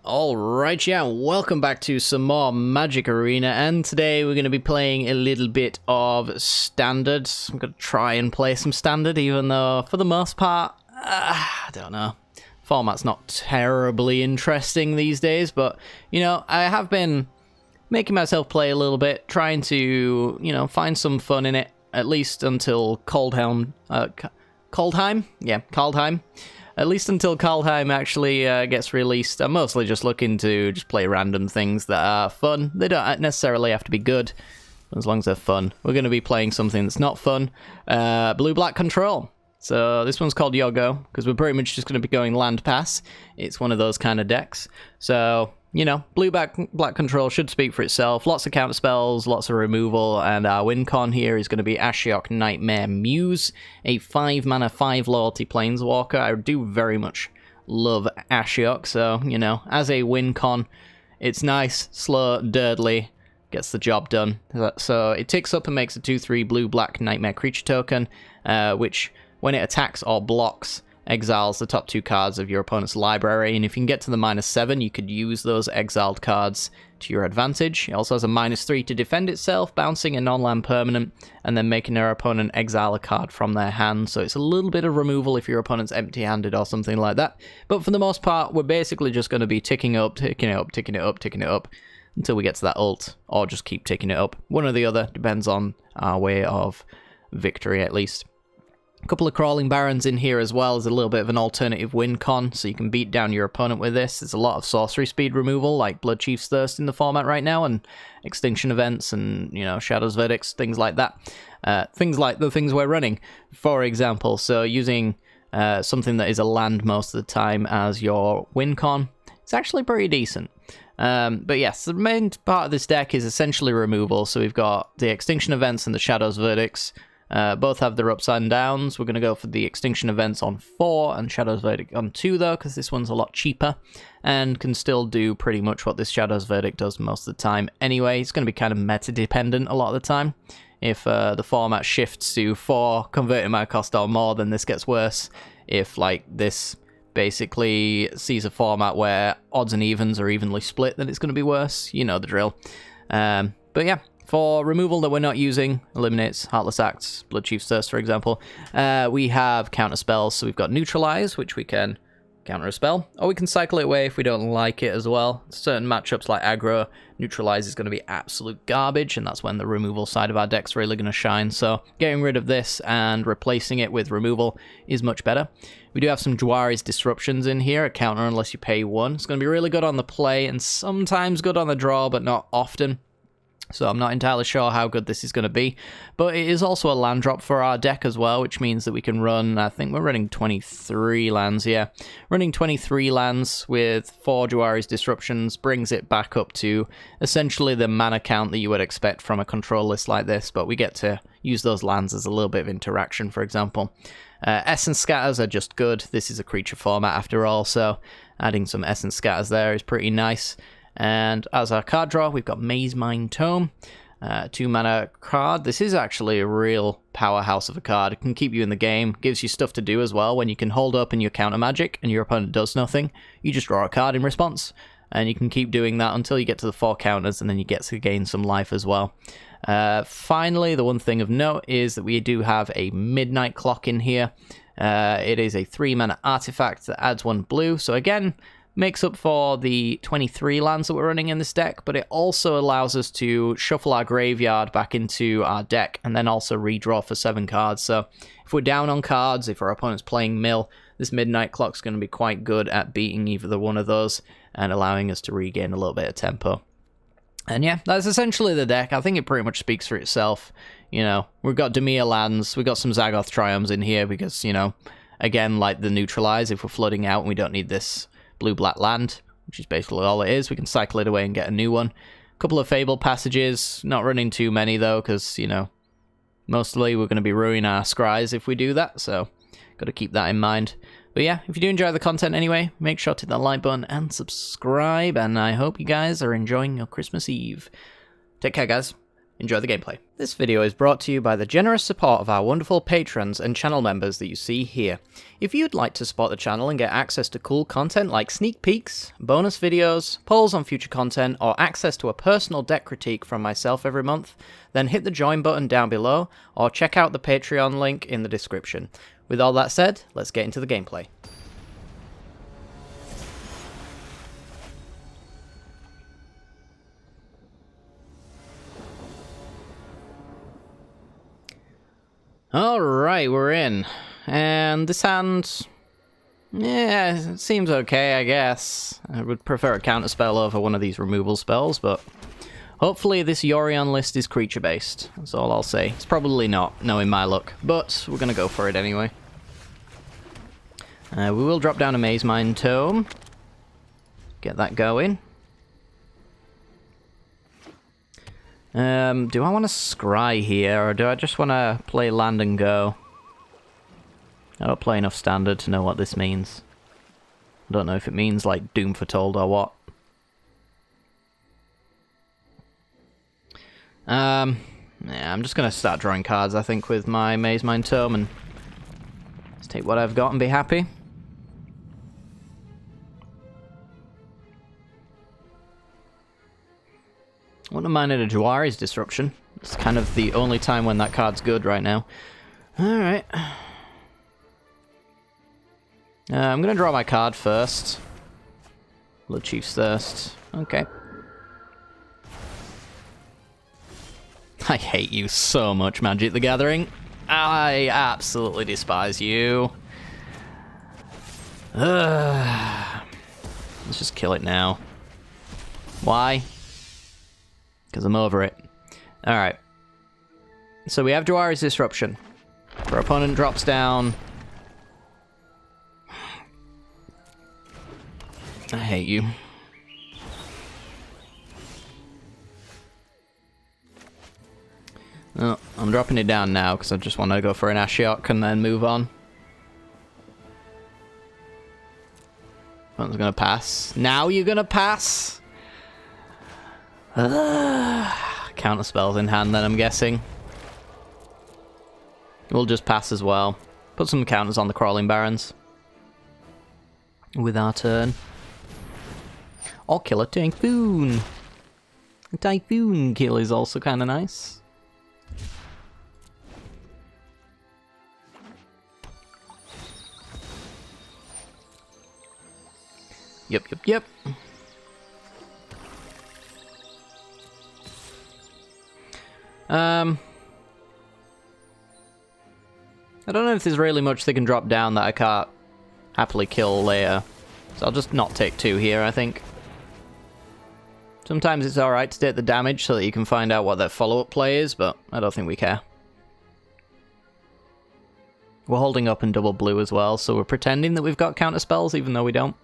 Alright, yeah, welcome back to some more Magic Arena, and today we're going to be playing a little bit of Standard. I'm going to try and play some Standard, even though, for the most part, I don't know. Format's not terribly interesting these days, but, you know, I have been making myself play a little bit, trying to, you know, find some fun in it, at least until Kaldheim? Yeah, Kaldheim. At least until Kaldheim actually gets released. I'm mostly just looking to just play random things that are fun. They don't necessarily have to be good, as long as they're fun. We're going to be playing something that's not fun. Blue-black control. So this one's called Yogo, because we're pretty much just going to be going land pass. It's one of those kind of decks. So, you know, blue-black control should speak for itself. Lots of counter spells, lots of removal, and our win con here is going to be Ashiok Nightmare Muse, a 5-mana, 5 loyalty planeswalker. I do very much love Ashiok, so, you know, as a win con, it's nice, slow, dirtly, gets the job done. So it ticks up and makes a 2/3 blue-black Nightmare creature token, which, when it attacks or blocks, exiles the top 2 cards of your opponent's library, and if you can get to the -7, you could use those exiled cards to your advantage. It also has a -3 to defend itself, bouncing a non-land permanent, and then making their opponent exile a card from their hand, so it's a little bit of removal if your opponent's empty-handed or something like that. But for the most part, we're basically just going to be ticking it up, until we get to that ult, or just keep ticking it up. One or the other, depends on our way of victory at least. A couple of Crawling Barons in here as well as a little bit of an alternative win con, so you can beat down your opponent with this. There's a lot of sorcery speed removal, like Blood Chief's Thirst in the format right now, and Extinction Events, and, you know, Shadow's Verdicts, things like that. Things like the things we're running, for example. So using something that is a land most of the time as your win con, it's actually pretty decent. But yes, the main part of this deck is essentially removal, so we've got the Extinction Events and the Shadow's Verdicts. Both have their ups and downs. We're going to go for the Extinction Events on 4 and Shadow's Verdict on 2, though, because this one's a lot cheaper and can still do pretty much what this Shadow's Verdict does most of the time. Anyway, it's going to be kind of meta-dependent a lot of the time. If the format shifts to 4 converting my cost or more, then this gets worse. If, like, this basically sees a format where odds and evens are evenly split, then it's going to be worse. You know the drill. But yeah. For removal that we're not using, eliminates Heartless Acts, Blood Chief's Thirst, for example, we have counter spells. So we've got Neutralize, which we can counter a spell, or we can cycle it away if we don't like it as well. Certain matchups like aggro, Neutralize is going to be absolute garbage, and that's when the removal side of our deck's really going to shine. So getting rid of this and replacing it with removal is much better. We do have some Jwari's Disruptions in here, a counter unless you pay 1. It's going to be really good on the play and sometimes good on the draw, but not often. So I'm not entirely sure how good this is going to be. But it is also a land drop for our deck as well, which means that we can run, I think we're running 23 lands, yeah. Running 23 lands with 4 Jwari's Disruptions brings it back up to essentially the mana count that you would expect from a control list like this, but we get to use those lands as a little bit of interaction, for example. Essence Scatters are just good. This is a creature format after all, so adding some Essence Scatters there is pretty nice. And as our card draw, we've got Mazemind Tome, 2-mana card. This is actually a real powerhouse of a card. It can keep you in the game, gives you stuff to do as well. When you can hold up and you counter magic and your opponent does nothing, you just draw a card in response. And you can keep doing that until you get to the 4 counters, and then you get to gain some life as well. Finally, the one thing of note is that we do have a Midnight Clock in here. It is a 3-mana artifact that adds 1 blue. So again, makes up for the 23 lands that we're running in this deck, but it also allows us to shuffle our graveyard back into our deck and then also redraw for 7 cards. So if we're down on cards, if our opponent's playing mill, this Midnight Clock's going to be quite good at beating either one of those and allowing us to regain a little bit of tempo. And yeah, that's essentially the deck. I think it pretty much speaks for itself. You know, we've got Dimir lands, we've got some Zagoth Triomes in here because, you know, again, like the Neutralize, if we're flooding out and we don't need this blue-black land, which is basically all it is, we can cycle it away and get a new one. A couple of Fable Passages, not running too many though, because, you know, mostly we're going to be ruining our scries if we do that, so got to keep that in mind. But yeah, if you do enjoy the content anyway, make sure to hit that like button and subscribe, and I hope you guys are enjoying your Christmas Eve. Take care, guys. Enjoy the gameplay. This video is brought to you by the generous support of our wonderful patrons and channel members that you see here. If you'd like to support the channel and get access to cool content like sneak peeks, bonus videos, polls on future content, or access to a personal deck critique from myself every month, then hit the join button down below, or check out the Patreon link in the description. With all that said, let's get into the gameplay. Alright, we're in. And this hand... yeah, it seems okay, I guess. I would prefer a counterspell over one of these removal spells, but... hopefully this Yorion list is creature-based. That's all I'll say. It's probably not, knowing my luck. But we're gonna go for it anyway. We will drop down a Maze Mine Tome. Get that going. Do I want to scry here, or do I just want to play land and go? I don't play enough standard to know what this means. I don't know if it means, like, Doom Foretold or what. Yeah, I'm just going to start drawing cards, I think, with my Maze Mine Tome, and just take what I've got and be happy. Wouldn't have minded a Jawari's Disruption. It's kind of the only time when that card's good right now. Alright. I'm going to draw my card first. Blood Chief's Thirst. Okay. I hate you so much, Magic the Gathering. I absolutely despise you. Let's just kill it now. Why? Because I'm over it. Alright. So we have Jawari's Disruption. Our opponent drops down. I hate you. Oh, I'm dropping it down now because I just want to go for an Ashiok and then move on. One's gonna pass. Now you're gonna pass? Counter spells in hand then, I'm guessing. We'll just pass as well. Put some counters on the Crawling Barons. With our turn. Or kill a Typhoon. A Typhoon kill is also kind of nice. Yep. I don't know if there's really much they can drop down that I can't happily kill later. So I'll just not take 2 here, I think. Sometimes it's alright to take the damage so that you can find out what their follow-up play is, but I don't think we care. We're holding up in double blue as well, so we're pretending that we've got counter spells even though we don't.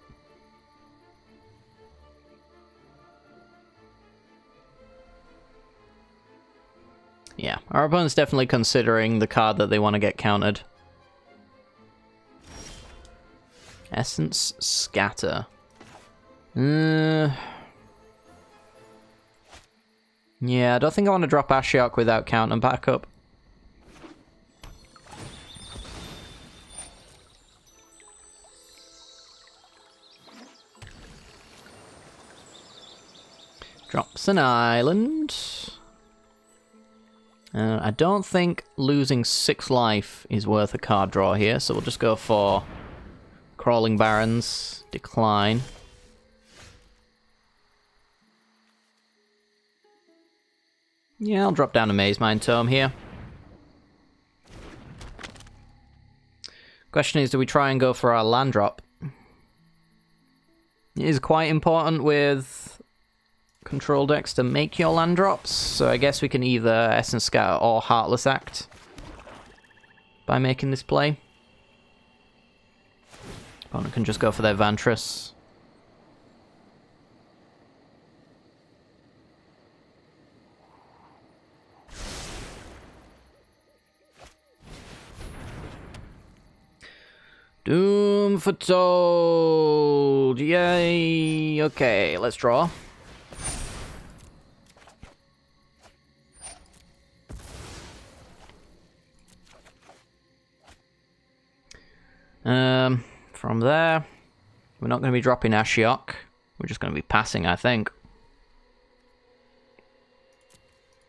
Yeah, our opponent's definitely considering the card that they want to get countered. Essence Scatter. Yeah, I don't think I want to drop Ashiok without counter backup. Drops an island. I don't think losing 6 life is worth a card draw here, so we'll just go for Crawling Barons, decline. Yeah, I'll drop down a Maze Mine Tome here. Question is, do we try and go for our land drop? It is quite important with control decks to make your land drops, so I guess we can either Essence Scatter or Heartless Act by making this play. Opponent can just go for their Vantress. Doom Foretold! Yay! Okay, let's draw. From there, we're not going to be dropping Ashiok. We're just going to be passing, I think.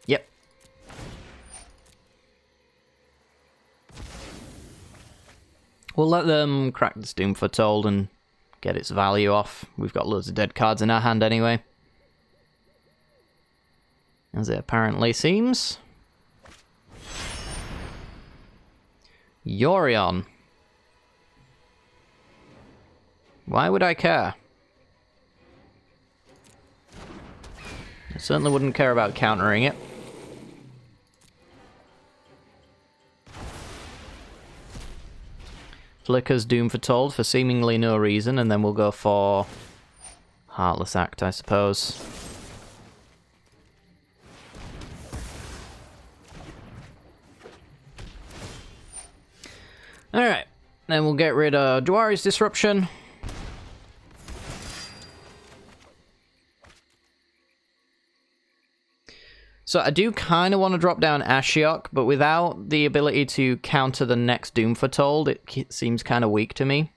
Yep. We'll let them crack this Doom Foretold and get its value off. We've got loads of dead cards in our hand anyway. As it apparently seems. Yorion. Why would I care? I certainly wouldn't care about countering it. Flicker's Doom Foretold for seemingly no reason, and then we'll go for Heartless Act, I suppose. Alright, then we'll get rid of Dwari's Disruption. So I do kind of want to drop down Ashiok, but without the ability to counter the next Doom Foretold, it seems kind of weak to me.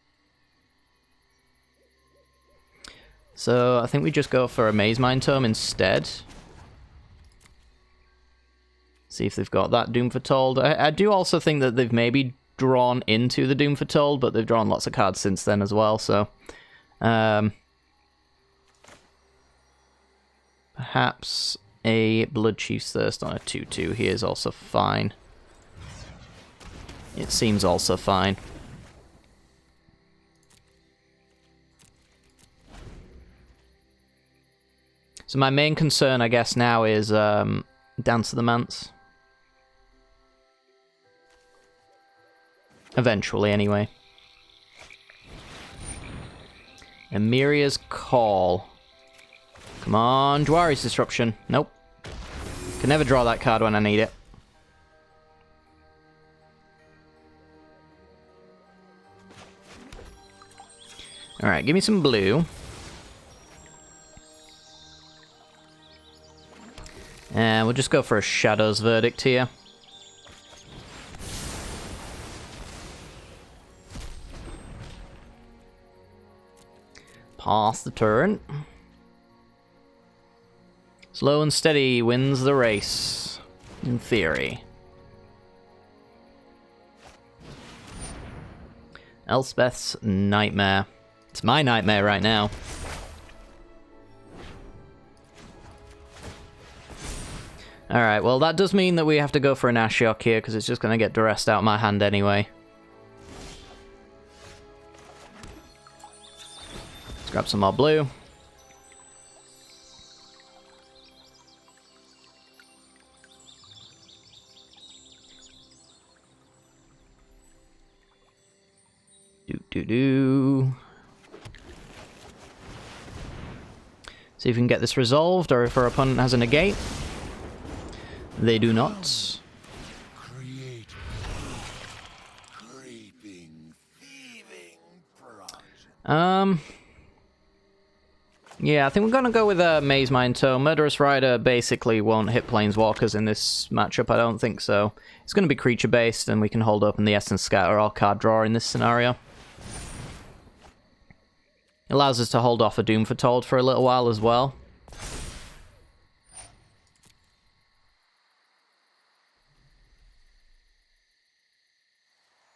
So I think we just go for a Maze Mind Tome instead. See if they've got that Doom Foretold. I do also think that they've maybe drawn into the Doom Foretold, but they've drawn lots of cards since then as well, so... perhaps a Blood Chief's Thirst on a 2/2 here is also fine. It seems also fine. So my main concern, I guess, now is Dance of the Manse. Eventually, anyway. Emiria's Call. Come on, Dwari's Disruption. Nope. Can never draw that card when I need it. Alright, give me some blue. And we'll just go for a Shadow's Verdict here. Pass the turn. Slow and steady wins the race, in theory. Elspeth's Nightmare. It's my nightmare right now. Alright, well that does mean that we have to go for an Ashiok here, because it's just going to get duressed out of my hand anyway. Let's grab some more blue. See if we can get this resolved, or if our opponent has a negate. They do not. Yeah, I think we're gonna go with a Maze Mind Tome. Murderous Rider basically won't hit Planeswalkers in this matchup, I don't think so. It's gonna be creature based, and we can hold open the Essence Scatter or card draw in this scenario. It allows us to hold off a Doom Foretold for a little while as well.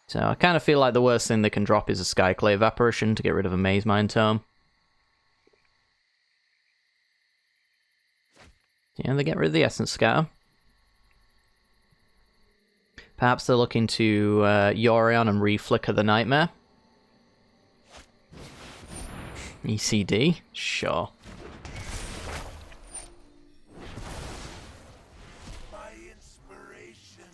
So I kind of feel like the worst thing they can drop is a Skyclave Apparition to get rid of a Maze Mind Tome. Yeah, they get rid of the Essence Scatter. Perhaps they're looking to Yorion and reflicker the Nightmare. ECD? Sure. My inspiration.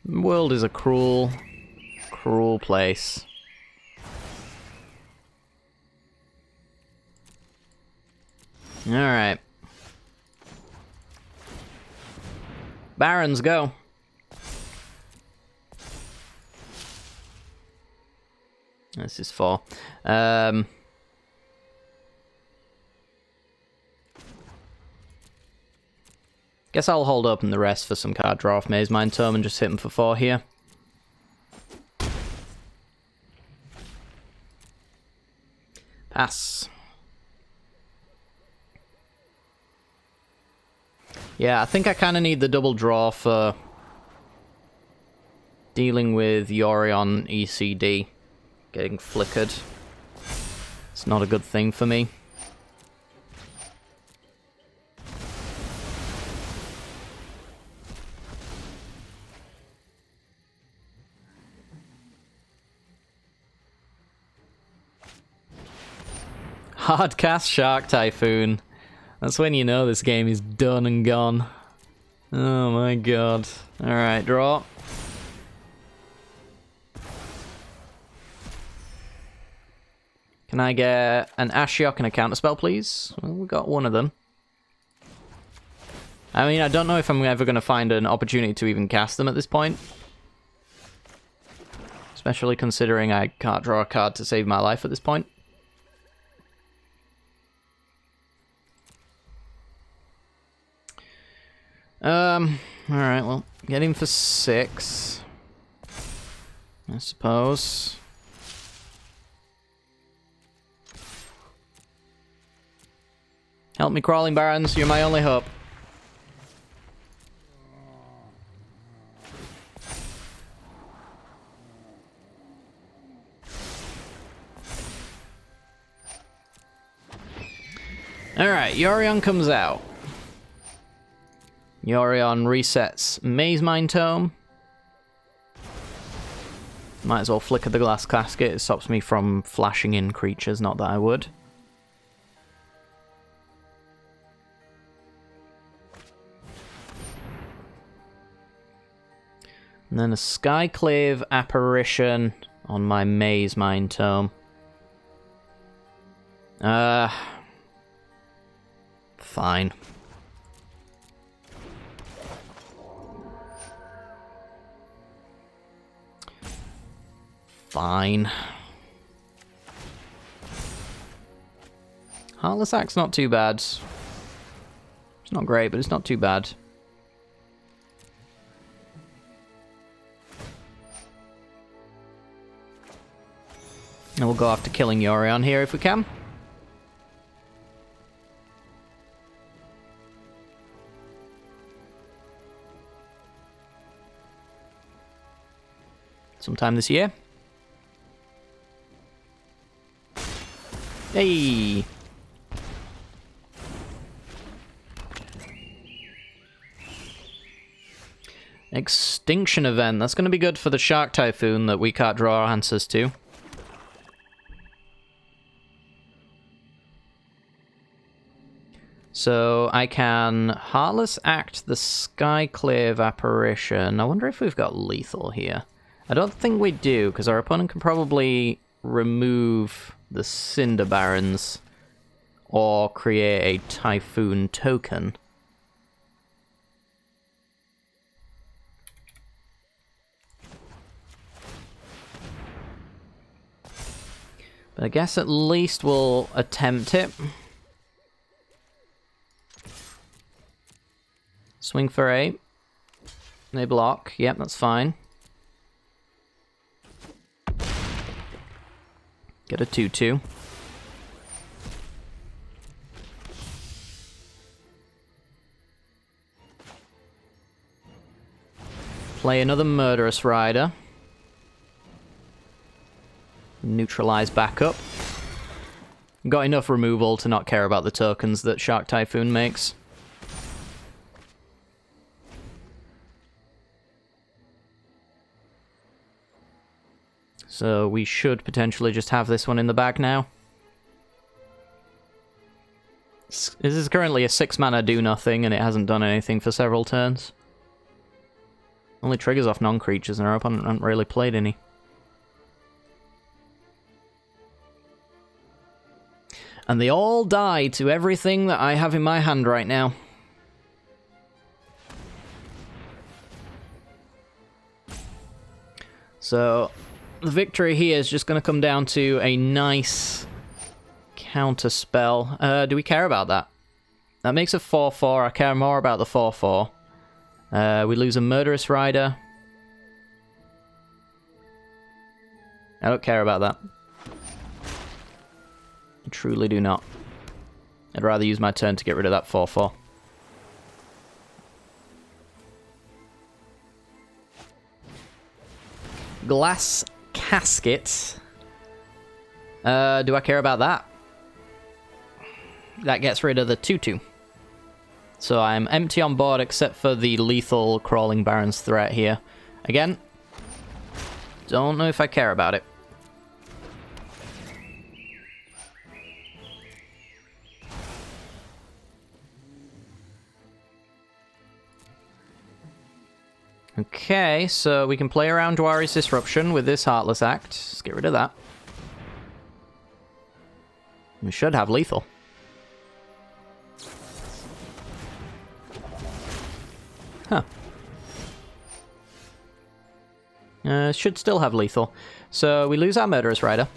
The world is a cruel, cruel place. Alright. Barons, go. This is 4. Gonna Guess I'll hold open the rest for some card draw off Maze Mind Tome and just hit them for 4 here. Pass. Yeah, I think I kind of need the double draw for dealing with Yorion ECD getting flickered. It's not a good thing for me. Hardcast Shark Typhoon. That's when you know this game is done and gone. Oh my god. Alright, draw. Can I get an Ashiok and a counterspell, please? Well, we got one of them. I mean, I don't know if I'm ever going to find an opportunity to even cast them at this point. Especially considering I can't draw a card to save my life at this point. Alright, well, get him for 6. I suppose. Help me, Crawling Barons, you're my only hope. Alright, Yorion comes out. Yorion resets Maze Mind Tome. Might as well flicker the glass casket. It stops me from flashing in creatures, not that I would. And then a Skyclave Apparition on my Maze Mind Tome. Fine. Fine. Heartless Act's not too bad. It's not great, but it's not too bad. And we'll go after killing Yorion here if we can. Sometime this year. Hey! Extinction Event. That's going to be good for the Shark Typhoon that we can't draw our answers to. So I can Heartless Act the Skyclave Apparition. I wonder if we've got lethal here. I don't think we do, because our opponent can probably remove the Cinder Barons or create a Typhoon token. But I guess at least we'll attempt it. Swing for 8. They block. Yep, that's fine. Get a 2/2. Play another Murderous Rider. Neutralize backup. Got enough removal to not care about the tokens that Shark Typhoon makes. So we should potentially just have this one in the bag now. This is currently a 6-mana do-nothing, and it hasn't done anything for several turns. Only triggers off non-creatures, and our opponent hasn't really played any. And they all die to everything that I have in my hand right now. So the victory here is just going to come down to a nice counter spell. Do we care about that? That makes a 4-4. I care more about the 4-4. We lose a Murderous Rider. I don't care about that. I truly do not. I'd rather use my turn to get rid of that 4-4. Glass Casket. Do I care about that? That gets rid of the 2-2. So I'm empty on board except for the lethal Crawling Barons threat here. Again, don't know if I care about it. Okay, so we can play around Dwari's Disruption with this Heartless Act. Let's get rid of that. We should have lethal. Huh. Should still have lethal. So we lose our Murderous Rider.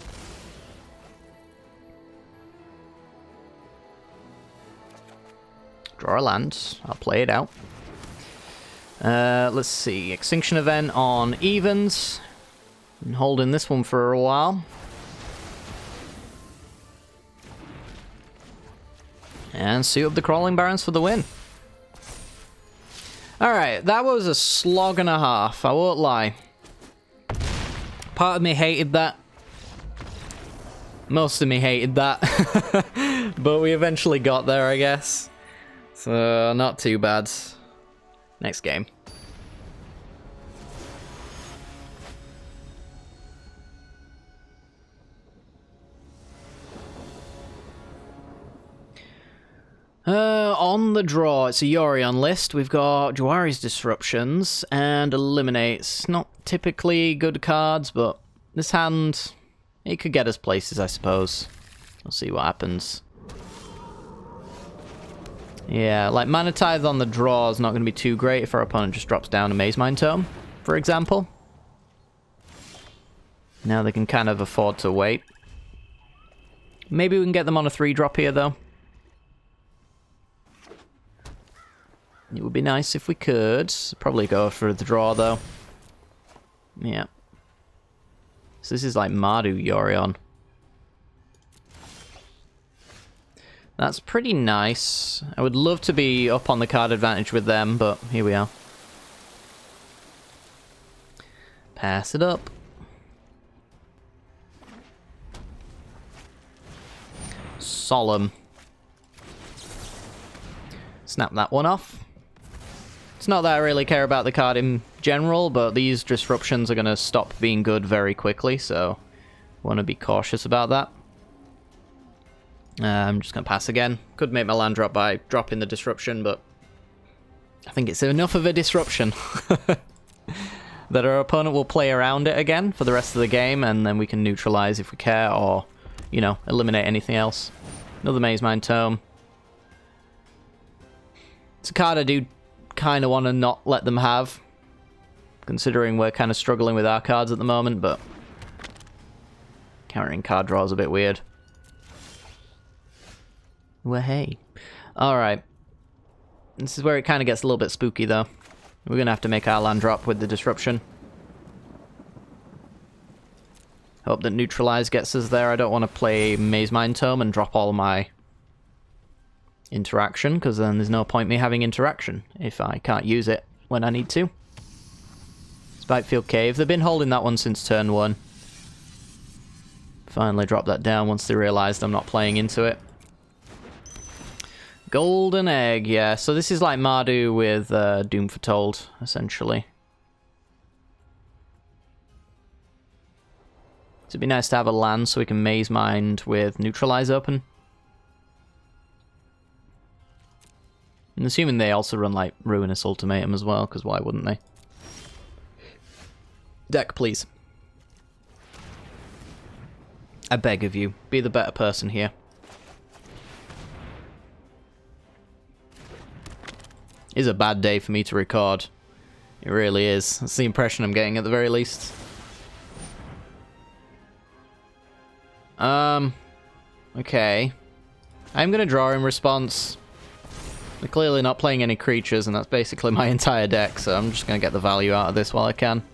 Draw a land. I'll play it out. Let's see. Extinction Event on evens. Been holding this one for a while. And suit up the Crawling Barons for the win. Alright, that was a slog and a half, I won't lie. Part of me hated that. Most of me hated that. But we eventually got there, I guess. So, not too bad. Next game. On the draw, it's a Yorion list. We've got Dwari's Disruptions and Eliminates. Not typically good cards, but this hand, it could get us places, I suppose. We'll see what happens. Yeah, like Mana Tithe on the draw is not going to be too great if our opponent just drops down a Maze Mind Tome, for example. Now they can kind of afford to wait. Maybe we can get them on a 3-drop here, though. It would be nice if we could. Probably go for the draw, though. Yeah. So this is like Mardu Yorion. That's pretty nice. I would love to be up on the card advantage with them, but here we are. Pass it up. Solemn. Snap that one off. It's not that I really care about the card in general, but these disruptions are going to stop being good very quickly, so want to be cautious about that. I'm just going to pass again. Could make my land drop by dropping the disruption, but I think it's enough of a disruption that our opponent will play around it again for the rest of the game, and then we can neutralize if we care, or, you know, eliminate anything else. Another Maze Mind Tome. It's a card I do kind of want to not let them have, considering we're kind of struggling with our cards at the moment, but countering card draw is a bit weird. Well, hey. Alright. This is where it kind of gets a little bit spooky, though. We're going to have to make our land drop with the disruption. Hope that Neutralize gets us there. I don't want to play Maze Mind Tome and drop all my interaction, because then there's no point me having interaction if I can't use it when I need to. Spikefield Cave. They've been holding that one since turn 1. Finally dropped that down once they realised I'm not playing into it. Golden Egg, yeah. So this is like Mardu with Doom Foretold, essentially. It'd be nice to have a land so we can Maze Mind with Neutralize open. I'm assuming they also run like Ruinous Ultimatum as well, because why wouldn't they? Deck, please. I beg of you, be the better person here. It's a bad day for me to record. It really is. That's the impression I'm getting at the very least. Okay. I'm gonna draw in response. They're clearly not playing any creatures, and that's basically my entire deck, so I'm just going to get the value out of this while I can.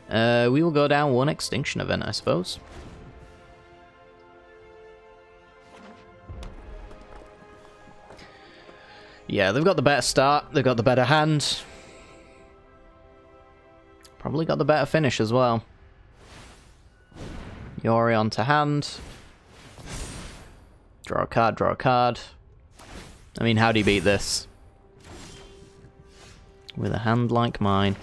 We will go down one extinction event, I suppose. Yeah, they've got the better start, they've got the better hand. Probably got the better finish as well. Yorion to hand. Draw a card, draw a card. I mean, how do you beat this? With a hand like mine.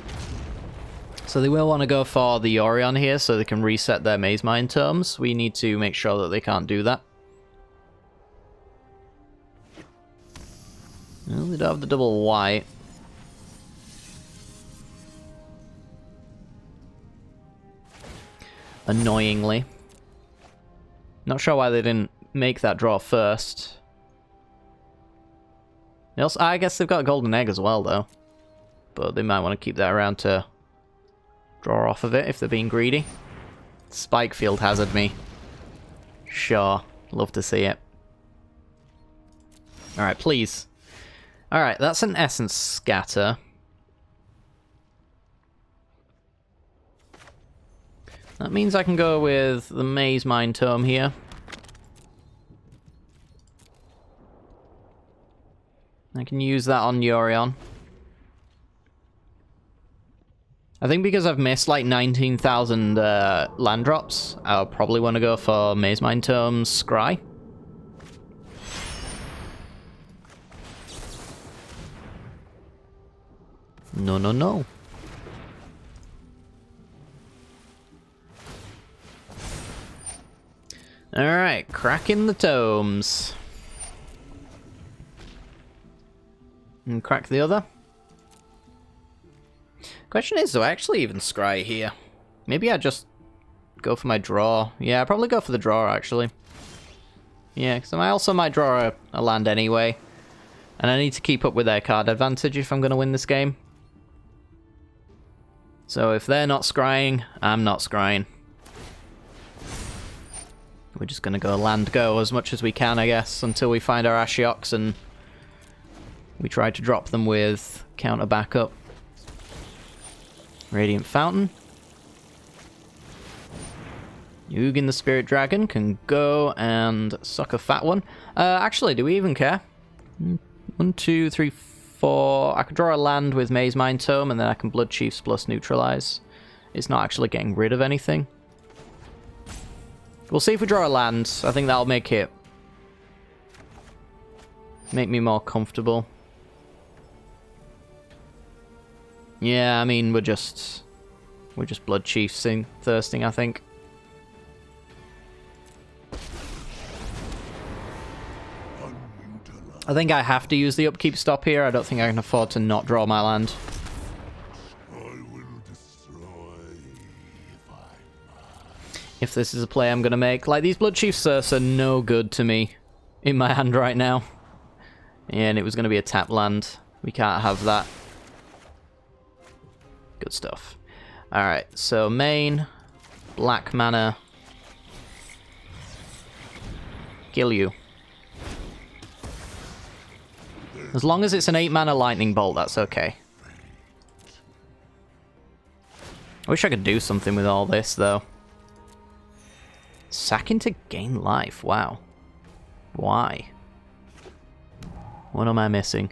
So they will want to go for the Yorion here so they can reset their Maze Mind terms. We need to make sure that they can't do that. Well, they don't have the double white. Annoyingly. Not sure why they didn't make that draw first. They also, I guess they've got a golden egg as well, though. But they might want to keep that around to draw off of it if they're being greedy. Spike Field Hazard me. Sure. Love to see it. Alright, please. Alright, that's an Essence Scatter. That means I can go with the Maze Mind Tome here. I can use that on Yorion. I think because I've missed like 19,000 land drops, I'll probably want to go for Maze Mind Tome's Scry. No, no, no. Alright, cracking the tomes. And crack the other. Question is, do I actually even scry here? Maybe I just go for my draw. Yeah, I'd probably go for the draw, actually. Yeah, because I also might draw a land anyway. And I need to keep up with their card advantage if I'm going to win this game. So if they're not scrying, I'm not scrying. We're just going to go land go as much as we can, I guess, until we find our Ashioks and we try to drop them with counter backup. Radiant Fountain. Ugin the Spirit Dragon can go and suck a fat one. Actually, do we even care? 1, 2, 3, 4. I could draw a land with Maze Mind Tome and then I can Blood Chiefs plus neutralize. It's not actually getting rid of anything. We'll see if we draw a land. I think that'll make me more comfortable. Yeah, I mean, we're just Blood Chiefsing, thirsting, I think. I think I have to use the upkeep stop here. I don't think I can afford to not draw my land. If this is a play I'm going to make. Like, these Blood Chief Surfs are no good to me in my hand right now. And it was going to be a tap land. We can't have that. Good stuff. Alright, so main, black mana, kill you. As long as it's an 8 mana lightning bolt, that's okay. I wish I could do something with all this, though. Sacking to gain life, wow. Why? What am I missing?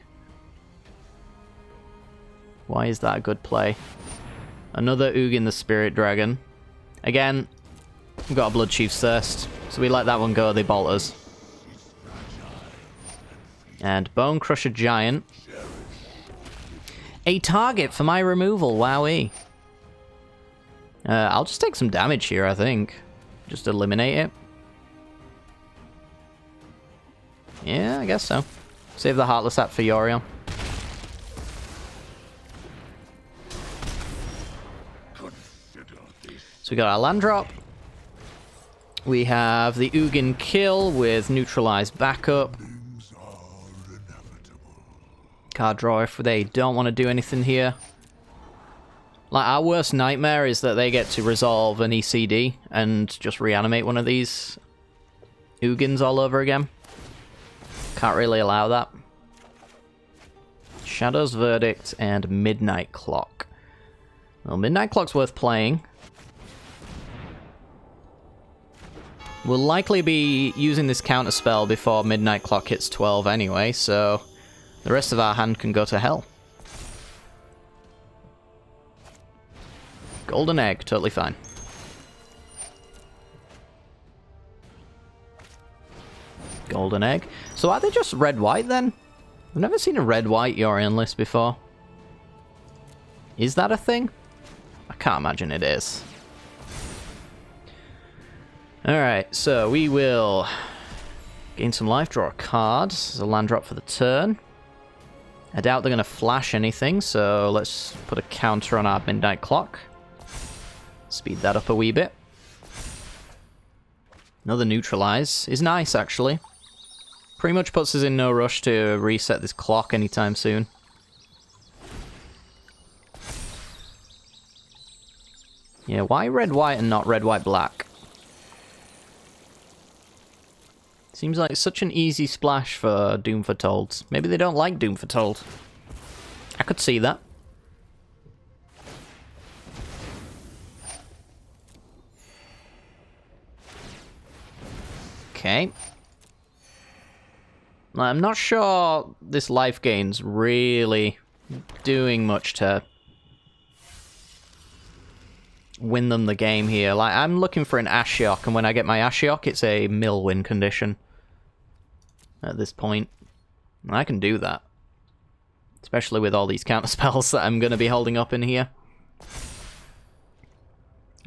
Why is that a good play? Another Ugin the Spirit Dragon. Again, we've got a Blood Chief Thirst, so we let that one go, they bolt us. And Bone Crusher Giant. A target for my removal, wowee. I'll just take some damage here, I think. Just eliminate it. Yeah, I guess so. Save the Heartless Act for Yorion. So we got our land drop. We have the Ugin kill with neutralized backup. Card draw if they don't want to do anything here. Like, our worst nightmare is that they get to resolve an ECD and just reanimate one of these Ugins all over again. Can't really allow that. Shadow's Verdict and Midnight Clock. Well, Midnight Clock's worth playing. We'll likely be using this counter spell before Midnight Clock hits 12 anyway, so the rest of our hand can go to hell. Golden Egg, totally fine. Golden Egg. So are they just red-white then? I've never seen a red-white Yorion list before. Is that a thing? I can't imagine it is. Alright, so we will gain some life, draw a card. There's a land drop for the turn. I doubt they're going to flash anything, so let's put a counter on our Midnight Clock. Speed that up a wee bit. Another neutralize is nice, actually. Pretty much puts us in no rush to reset this clock anytime soon. Yeah, why red-white and not red-white-black? Seems like such an easy splash for Doom Foretold. Maybe they don't like Doom Foretold. I could see that. Okay. I'm not sure this life gain's really doing much to win them the game here. Like, I'm looking for an Ashiok, and when I get my Ashiok, it's a mill win condition. At this point. And I can do that. Especially with all these counter spells that I'm going to be holding up in here.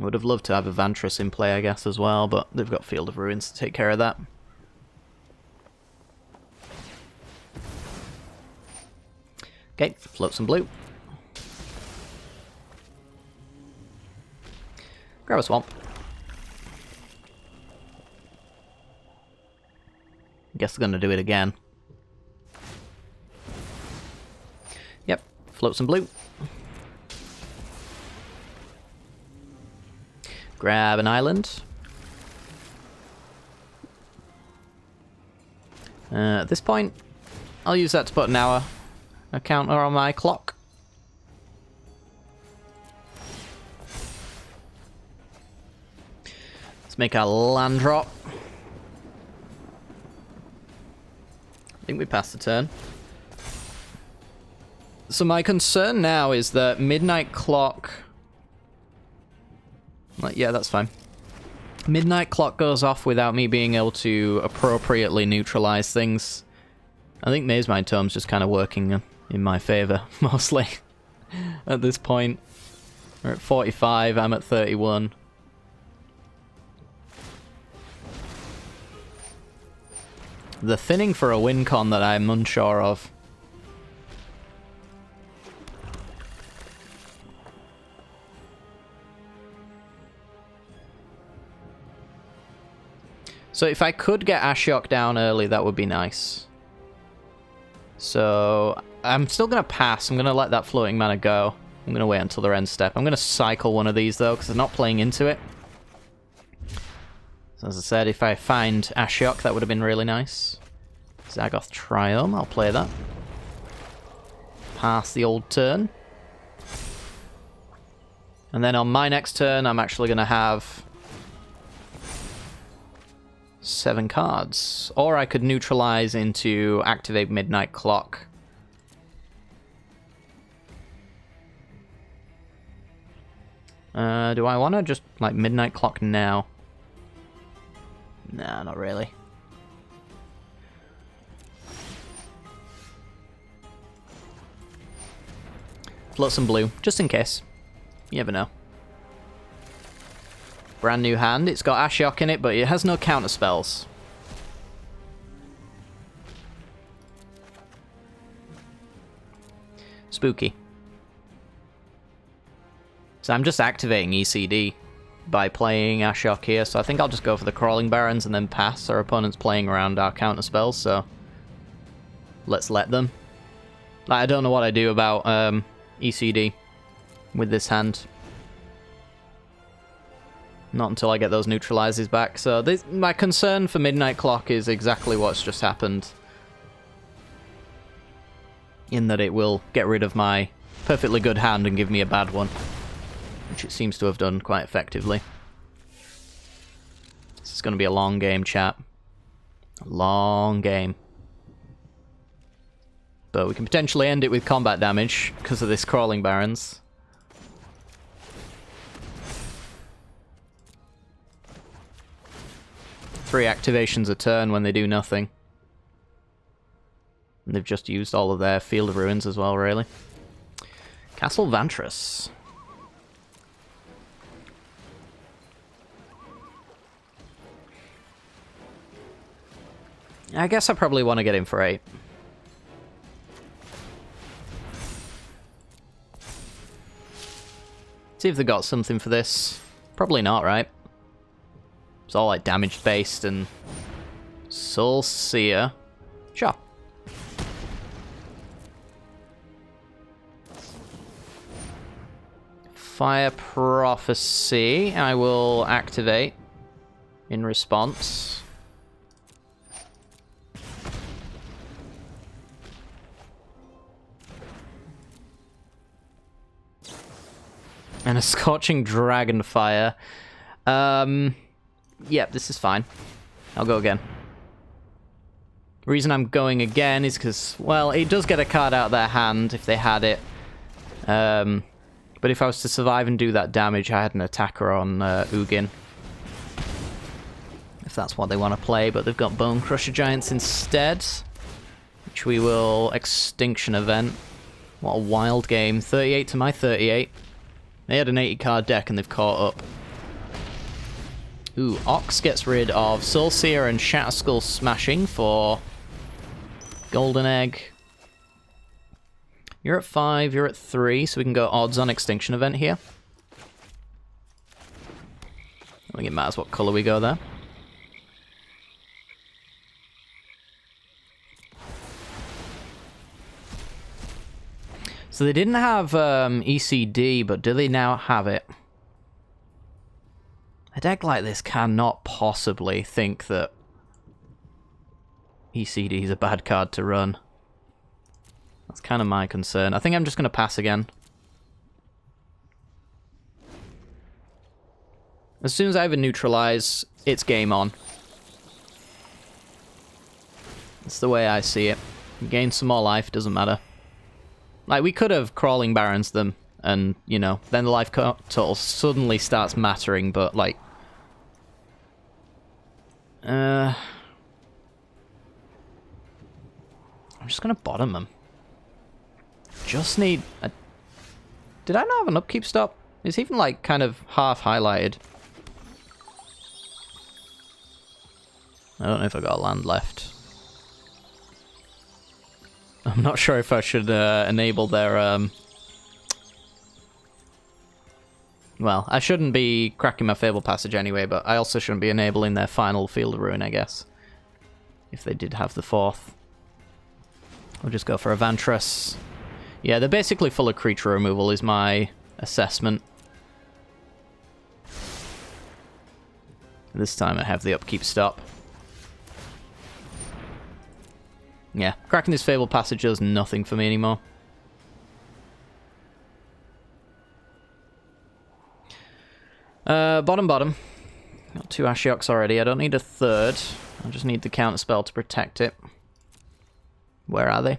I would have loved to have a Vantress in play, I guess, as well, but they've got Field of Ruins to take care of that. Okay, float some blue. Grab a swamp. Guess they're gonna do it again. Yep, float some blue. Grab an island. At this point, I'll use that to put a counter on my clock. Let's make our land drop. I think we passed the turn. So my concern now is that Midnight Clock... yeah, that's fine. Midnight Clock goes off without me being able to appropriately neutralize things. I think Maze Mind Tome's just kind of working in my favor, mostly, at this point. We're at 45, I'm at 31. The thinning for a win con that I'm unsure of. So if I could get Ashiok down early, that would be nice. So I'm still going to pass. I'm going to let that floating mana go. I'm going to wait until their end step. I'm going to cycle one of these, though, because they're not playing into it. So as I said, if I find Ashiok, that would have been really nice. Zagoth Triome, I'll play that. Pass the old turn. And then on my next turn, I'm actually going to have 7 cards. Or I could neutralize into activate Midnight Clock. Do I want to just, like, Midnight Clock now? Nah, not really. Float some blue, just in case. You never know. Brand new hand. It's got Ashiok in it, but it has no counter spells. Spooky. So I'm just activating ECD by playing Ashiok here, so I think I'll just go for the Crawling Barrens and then pass. Our opponent's playing around our counter spells, so let's let them. I don't know what I do about ECD with this hand. Not until I get those neutralizers back. So my concern for Midnight Clock is exactly what's just happened. in that it will get rid of my perfectly good hand and give me a bad one, which it seems to have done quite effectively. This is going to be a long game, chat. A long game. But we can potentially end it with combat damage because of this Crawling Barons. Three activations a turn when they do nothing. And they've just used all of their Field of Ruins as well, really. Castle Vantress. I guess I probably want to get in for 8. See if they got something for this. Probably not, right? It's all like damage based and Soul Seer. Sure. Fire Prophecy, I will activate in response. And a Scorching Dragonfire. Yep, this is fine. I'll go again. The reason I'm going again is because, well, it does get a card out of their hand if they had it. But if I was to survive and do that damage, I had an attacker on Ugin. If that's what they want to play, but they've got Bone Crusher Giants instead. Which we will Extinction Event. What a wild game. 38 to my 38. They had an 80 card deck and they've caught up. Ooh, Ox gets rid of Soul Seer and Shatterskull Smashing for Golden Egg. You're at 5, you're at 3, so we can go odds on Extinction Event here. I think it matters what colour we go there. So they didn't have ECD, but do they now have it? A deck like this cannot possibly think that ECD is a bad card to run. That's kind of my concern. I think I'm just going to pass again. As soon as I have a neutralize, it's game on. That's the way I see it. Gain some more life, doesn't matter. Like, we could have Crawling Barons them, and, you know, then the life total suddenly starts mattering, but, like... I'm just gonna bottom them. Just need a... Did I not have an upkeep stop? It's even, like, kind of half highlighted. I don't know if I got a land left. I'm not sure if I should enable their... Well, I shouldn't be cracking my Fable Passage anyway, but I also shouldn't be enabling their final Field of Ruin, I guess. If they did have the 4th. We'll just go for a Vantress. Yeah, they're basically full of creature removal, is my assessment. This time I have the upkeep stop. Yeah, cracking this Fable Passage does nothing for me anymore. Bottom. Got 2 Ashioks already. I don't need a 3rd. I just need the counterspell to protect it. Where are they?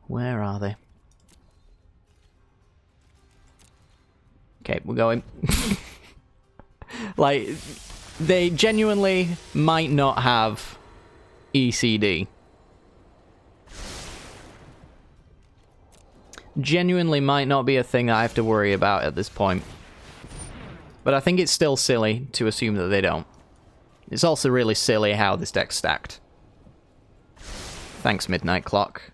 Where are they? Okay, we're going. Like, they genuinely might not have ECD. Genuinely might not be a thing I have to worry about at this point. But I think it's still silly to assume that they don't. It's also really silly how this deck's stacked. Thanks, Midnight Clock.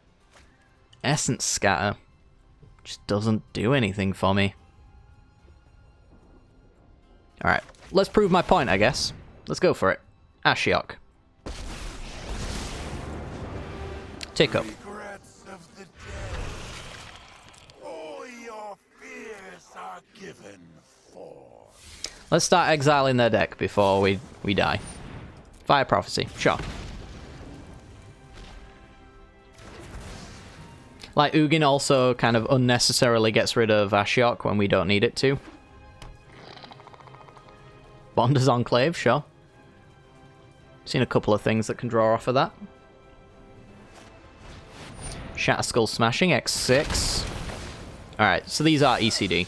Essence Scatter just doesn't do anything for me. Alright, let's prove my point, I guess. Let's go for it. Ashiok. Take up. Let's start exiling their deck before we die. Fire Prophecy, sure. Like, Ugin also kind of unnecessarily gets rid of Ashiok when we don't need it to. Bonder's Enclave, sure. Seen a couple of things that can draw off of that. Shatter Skull Smashing, X6. Alright, so these are ECD.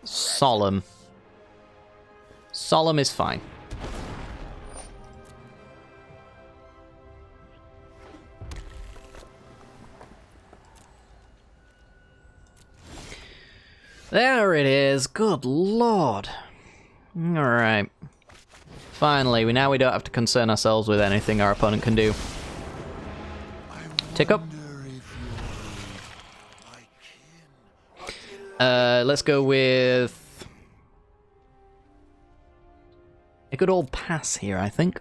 Solemn. Solemn is fine. There it is. Good lord. Alright. Finally, we don't have to concern ourselves with anything our opponent can do. Tick up. Let's go with a good old pass here, I think.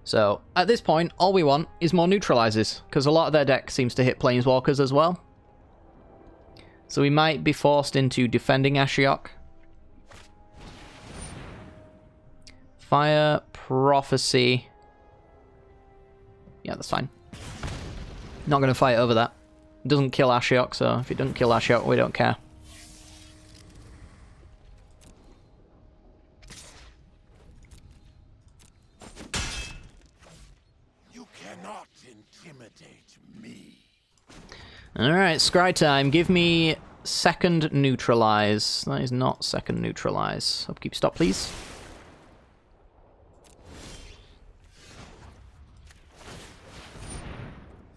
So, at this point, all we want is more neutralizers, because a lot of their deck seems to hit Planeswalkers as well. So we might be forced into defending Ashiok. Fire, Prophecy. Yeah, that's fine. Not going to fight over that. It doesn't kill Ashiok, so if it doesn't kill Ashiok, we don't care. You cannot intimidate me. Alright, scry time. Give me second neutralize. That is not second neutralize. Upkeep stop, please.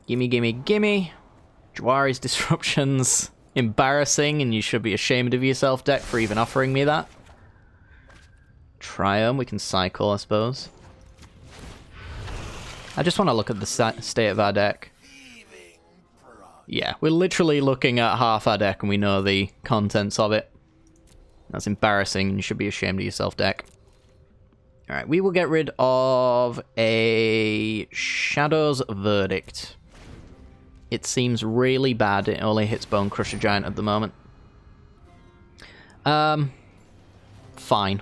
Gimme, gimme, gimme. Jwari's Disruptions. Embarrassing, and you should be ashamed of yourself, deck, for even offering me that. Triumph, we can cycle, I suppose. I just want to look at the state of our deck. Yeah, we're literally looking at half our deck and we know the contents of it. That's embarrassing, and you should be ashamed of yourself, deck. Alright, we will get rid of a Shadow's Verdict. It seems really bad. It only hits Bone Crusher Giant at the moment. Fine.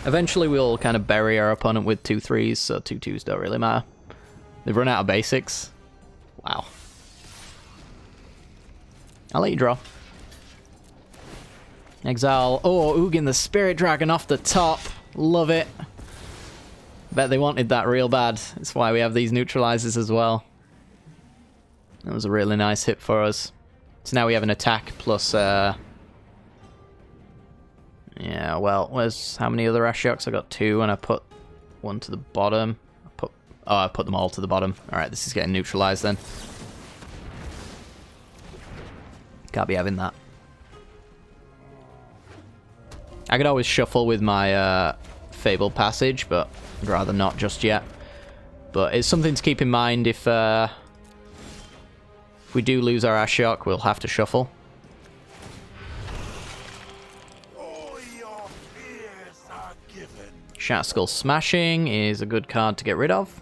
Eventually we'll kind of bury our opponent with 2/3s, so 2/2s don't really matter. They've run out of basics. Wow. I'll let you draw. Exile. Oh, Ugin the Spirit Dragon off the top. Love it. Bet they wanted that real bad. That's why we have these neutralizers as well. That was a really nice hit for us. So now we have an attack plus... Yeah, well, where's... How many other Ashioks? I got 2, and I put 1 to the bottom. I put them all to the bottom. Alright, this is getting neutralized then. Can't be having that. I could always shuffle with my Fabled Passage, but I'd rather not just yet. But it's something to keep in mind if we do lose our Ashiok, we'll have to shuffle. Shatter Skull Smashing is a good card to get rid of.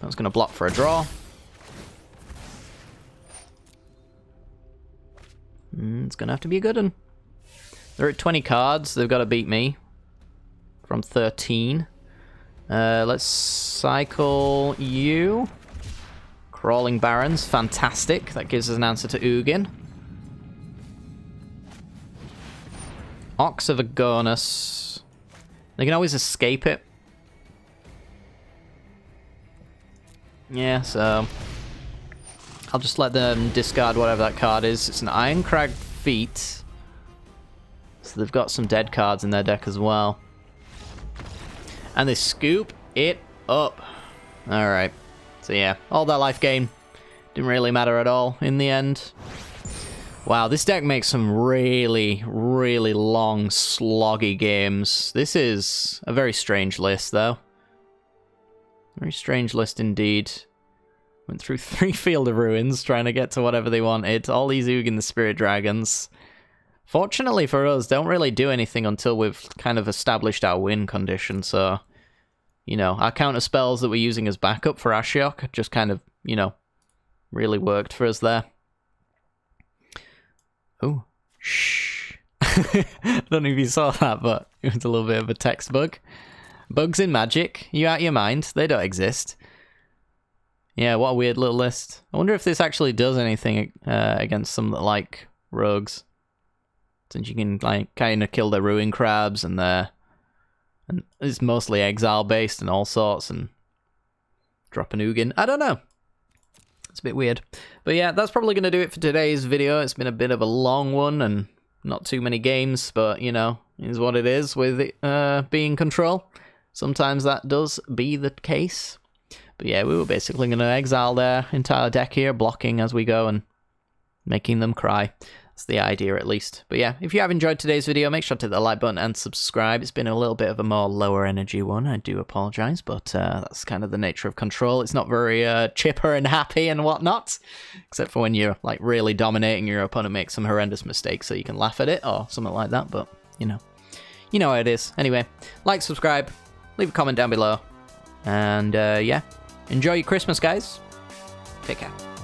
That's going to block for a draw. It's going to have to be a good one. They're at 20 cards. They've got to beat me from 13. Let's cycle you. Crawling Barons, fantastic. That gives us an answer to Ugin. Ox of Agonus. They can always escape it. Yeah, so... I'll just let them discard whatever that card is. It's an Ironcrag Feat. So they've got some dead cards in their deck as well. And they scoop it up. Alright. So yeah, all that life gain didn't really matter at all in the end. Wow, this deck makes some really, really long, sloggy games. This is a very strange list, though. Very strange list indeed. Went through 3 Field of Ruins trying to get to whatever they wanted. All these Ugin the Spirit Dragons. Fortunately for us, don't really do anything until we've kind of established our win condition, so... You know, our counter spells that we're using as backup for Ashiok just kind of, you know, really worked for us there. Oh, shh. I don't know if you saw that, but it was a little bit of a text bug. Bugs in Magic? You out of your mind? They don't exist. Yeah, what a weird little list. I wonder if this actually does anything against some that like rogues. Since you can like kind of kill their ruin crabs and it's mostly exile based and all sorts and drop an Ugin. I don't know. It's a bit weird. But yeah, that's probably going to do it for today's video. It's been a bit of a long one and not too many games, but you know, is what it is with it being Control. Sometimes that does be the case. But yeah, we were basically going to exile their entire deck here, blocking as we go and making them cry. That's the idea, at least. But yeah, if you have enjoyed today's video, make sure to hit the like button and subscribe. It's been a little bit of a more lower energy one. I do apologise, but that's kind of the nature of Control. It's not very chipper and happy and whatnot, except for when you're like really dominating your opponent makes some horrendous mistakes, so you can laugh at it or something like that. But you know how it is. Anyway, like, subscribe, leave a comment down below, and yeah, enjoy your Christmas, guys. Take care.